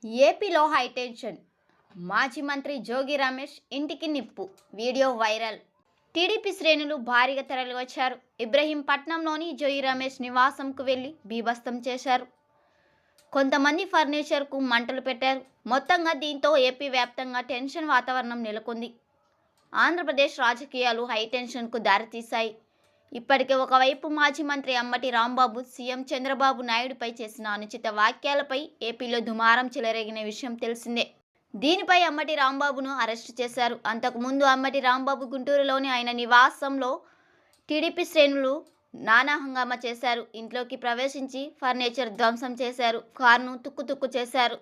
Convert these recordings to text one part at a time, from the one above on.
ఏపీలో హైటెన్షన్. మాజీ మంత్రి జోగి రమేష్ ఇంటికి నిప్పు. Video viral. టీడీపీ శ్రేణులు భారీగా తరలివచ్చారు. ఇబ్రహీంపట్నంలోని జోగి రమేష్ నివాసంకు వెళ్లి బీభత్సం చేశారు. కొంతమంది ఫర్నిచర్కు మంటలు పెట్టారు. మొత్తంగా దీంతో ఏపీ వ్యాప్తంగా టెన్షన్ వాతావరణం నెలకొంది. ఆంధ్రప్రదేశ్ రాజకీయాలు హైటెన్షన్కు దారితీశాయి. ఇప్పటికే ఒకవైపు మాజీ మంత్రి అంబటి రాంబాబు సీఎం చంద్రబాబు నాయుడుపై చేసిన అనుచిత వ్యాఖ్యలపై ఏపీలో దుమారం చెలరేగిన విషయం తెలిసిందే. దీనిపై అంబటి రాంబాబును అరెస్టు చేశారు. అంతకుముందు అంబటి రాంబాబు గుంటూరులోని ఆయన నివాసంలో టీడీపీ శ్రేణులు నానా హంగామా చేశారు. ఇంట్లోకి ప్రవేశించి ఫర్నిచర్ ధ్వంసం చేశారు. కారును తుక్కు చేశారు.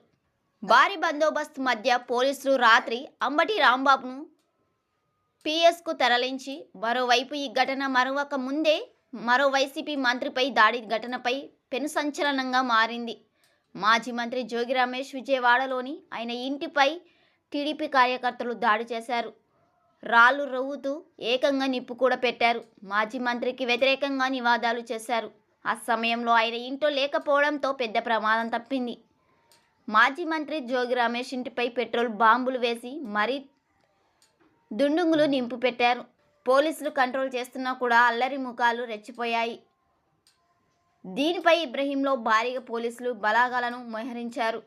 భారీ బందోబస్తు మధ్య పోలీసులు రాత్రి అంబటి రాంబాబును పిఎస్కు తరలించి, మరోవైపు ఈ ఘటన మరొక ముందే మరో వైసీపీ మంత్రిపై దాడి ఘటనపై పెను సంచలనంగా మారింది. మాజీ మంత్రి జోగి రమేష్ విజయవాడలోని ఆయన ఇంటిపై టీడీపీ కార్యకర్తలు దాడి చేశారు. రాళ్లు రువ్వుతూ ఏకంగా నిప్పు కూడా పెట్టారు. మాజీ మంత్రికి వ్యతిరేకంగా నినాదాలు చేశారు. ఆ సమయంలో ఆయన ఇంట్లో లేకపోవడంతో పెద్ద ప్రమాదం తప్పింది. మాజీ మంత్రి జోగి రమేష్ ఇంటిపై పెట్రోల్ బాంబులు వేసి మరీ దుండుగులు నింపు పెట్టారు. పోలీసులు కంట్రోల్ చేస్తున్నా కూడా అల్లరి ముఖాలు రెచ్చిపోయాయి. దీనిపై ఇబ్రహీంలో భారీగా పోలీసులు బలగాలను మోహరించారు.